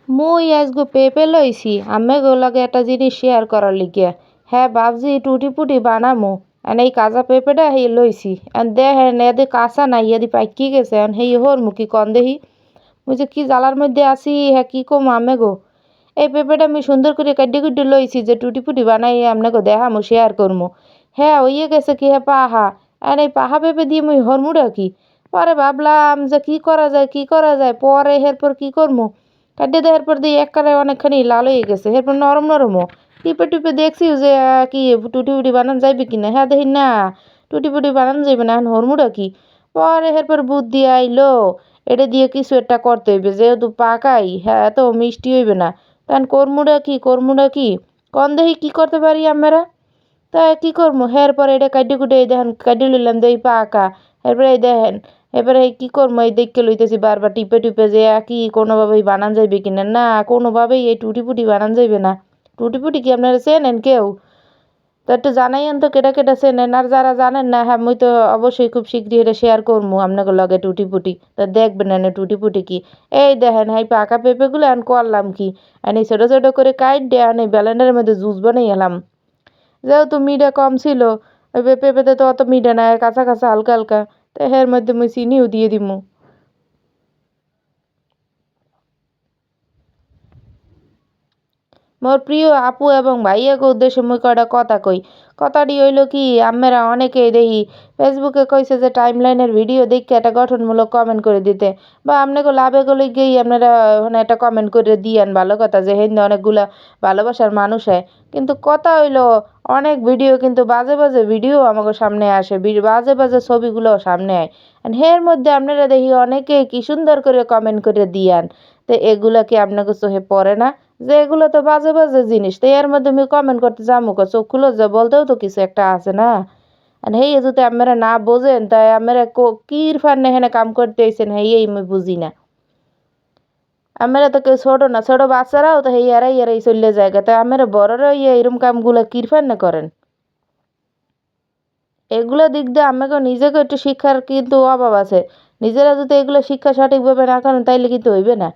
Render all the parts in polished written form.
মুই আজগো পেঁপে লইছি আম্মেগো লগে একটা জিনিস শেয়ার করার লিগিয়া। হ্যাঁ ভাবছি টুটি পুটি বানামু। এই কাঁচা পেঁপেটা হেই লইছি। দেখেন এদি কাঁচা নাই এদি পাইকি গেছে হেই হরমু কি কন দেহি। মুই যে কি জ্বালার মধ্যে আছি হ্যাঁ কি কম আম্মেগো। এই পেঁপেটা আমি সুন্দর করে কাড্ডি কুড্ডি লইছি যে টুটি পুটি বানাই আপনাকে দেখামু শেয়ার করমু। হ্যাঁ হইয়ে গেছে কি হ্যাঁ পাহা। এই পাহা পেঁপে দিয়ে মুই হরমুটা কি। পরে ভাবলাম যে কি করা যায় কি করা যায় পরে এরপর কি করমু। কাটতে দেওয়ার পর দিয়ে একবারে অনেকখানি লাল হয়ে গেছে এরপর নরম নরমও। টিপে টিপে দেখছি যে কি টুটি ফুটি বানানো যাইবে কিনা হ্যাঁ দেখি না টুটি ফুটি বানানো যাবে না এখন হরমুটা কি। পরে এরপর বুদ্ধি আইলো এটা দিয়ে কিছু একটা করতে হইবে যেহেতু পাকাই হ্যাঁ এত মিষ্টি হইবে না। তখন কর্মুটা কি কন দেখি কি করতে পারি আমরা। তা কি করবো হ্যাঁ পরে এটা কাটি কুটে এই দেখেন কাটি লইলাম দেই পাকা। এরপরে এই দেখেন এবারে কি করবো এই দেখকে লইতেছি বারবার টিপে টিপে যে কি কোনোভাবেই বানান যাইবে কিনা না কোনোভাবেই এই টুটি ফুটি বানান যাইবে না। টুটি ফুটি কি আপনারা চেনেন কেউ? তো একটু জানাইয়েন তো কেটা কেটা চেনেন আর যারা জানেন না হ্যাঁ মুই তো অবশ্যই খুব শীঘ্রই এটা শেয়ার করবো আপনাকে লগে টুটি ফুটি তা দেখবেন না টুটি ফুটি কি। এই দেখেন এই পাকা পেঁপেগুলো এখন করলাম কি এই ছোটো ছোটো করে কাইট দিয়ে এই ব্লেন্ডারের মধ্যে জুস বানাই এলাম। যেহেতু মিঠা কম ছিল ওই পেঁপেতে তো অত মিঠা নাই কাঁচা কাঁচা হালকা হালকা। তো এর মধ্যে মুই চিনিও দিয়ে দিমু। মোর প্রিয় আপু এবং ভাইয়াকে উদ্দেশ্যে মুই কয়টা কথা কই। কথাটি হইল কি আমরা অনেকেই দেখি ফেসবুকে কইছে যে টাইমলাইনের ভিডিও দেখে একটা গঠনমূলক কমেন্ট করে দিতে বা আপনাকে লাভে গেলে গিয়েই আপনারা ওখানে একটা কমেন্ট করে দিয়েন ভালো কথা যে হেন অনেকগুলা ভালোবাসার মানুষ হয়। কিন্তু কথা হইলো অনেক ভিডিও কিন্তু বাজে বাজে ভিডিও আমাকে সামনে আসে বাজে বাজে ছবিগুলোও সামনে আয়। এর মধ্যে আপনারা দেখি অনেকেই কি সুন্দর করে কমেন্ট করে দিয়ান। তো এগুলা কি আপনাকে চোখে পড়ে না যে এগুলো তো বাজে বাজে জিনিস তো এর মধ্যে আমি কমেন্ট করতে যাবো চোখ খুলে যা বলতেও তো কিছু একটা আছে না। আর হেই যদি আপনারা না বোঝেন তাই আপনারা কির ফান্নে হেনে কাম করতে আইছেন হেই আমি বুঝি না। আমরা তো কেউ ছোট না ছোট বাচ্চারাও তো হেই এরাই এরাই চললে জায়গা তাই আমরা বড়রা এরম কামগুলো কির ফান্নে করেন। এগুলো দিক দিয়ে আমাকে নিজেকে একটু শিক্ষার কিন্তু অভাব আছে। নিজেরা যদি এগুলো শিক্ষা সঠিকভাবে না করেন তাইলে কিন্তু হইবে না।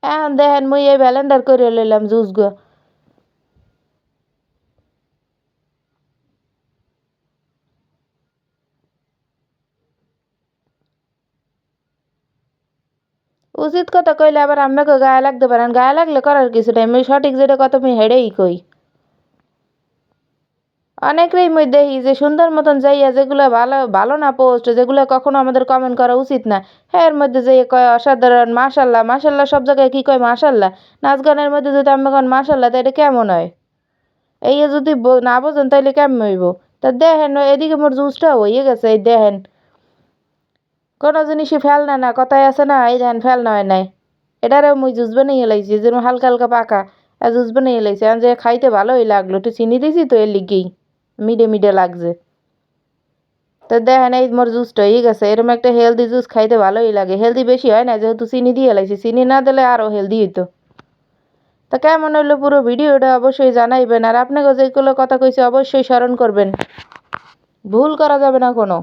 এখন দেখেন মুই এই ব্যালেন্ডার করে লইলাম জুস গো। উচিত কথা কইলে আবার আম্মাকে গায়ে লাগতে পারেন গায়ে লাগলে করার কিছু নাই মুই সঠিক যেটা কথা মুই হেডেই কই। অনেকেরই মুই দেখি যে সুন্দর মতন যাইয়া যেগুলো ভালো ভালো না পোস্ট যেগুলো কখনো আমাদের কমেন্ট করা উচিত না হ্যাঁ এর মধ্যে যে কয় অসাধারণ মাশাল্লাহ মাশাল্লাহ সব জায়গায় কি কয় মাশাল্লাহ। নাচ গানের মধ্যে যদি আমি কন মাশাল্লাহ তা এটা কেমন হয়। এই যদি না বোঝেন তাইলে কেমন হইব। তা দেখেন এদিকে মোর জুসটা হয়ে গেছে এই দেখেন কোনো জিনিসই ফেল না না কথায় আছে না এই দেখেন ফেল না হয় নাই। এটারেও মুই জুস বানিয়ে লাইছি যেরকম হালকা হালকা পাকা জুস বানিয়ে লাইছি যে খাইতে ভালোই লাগলো একটু চিনি দিছি তো এর লিগেই মিডে মিডে লাগছে। তো দেখেন এই মোর জুসটা হয়ে গেছে এরকম একটা হেলদি জুস খাইতে ভালোই লাগে হেলদি বেশি হয় না যেহেতু চিনি দিয়ে লাইছি চিনি না দিলে আরও হেলদি হইতো। তা কেমন হইলো পুরো ভিডিওটা অবশ্যই জানাইবেন আর আপনাকে যেগুলো কথা কইছি অবশ্যই স্মরণ করবেন। ভুল করা যাবে না কোনো।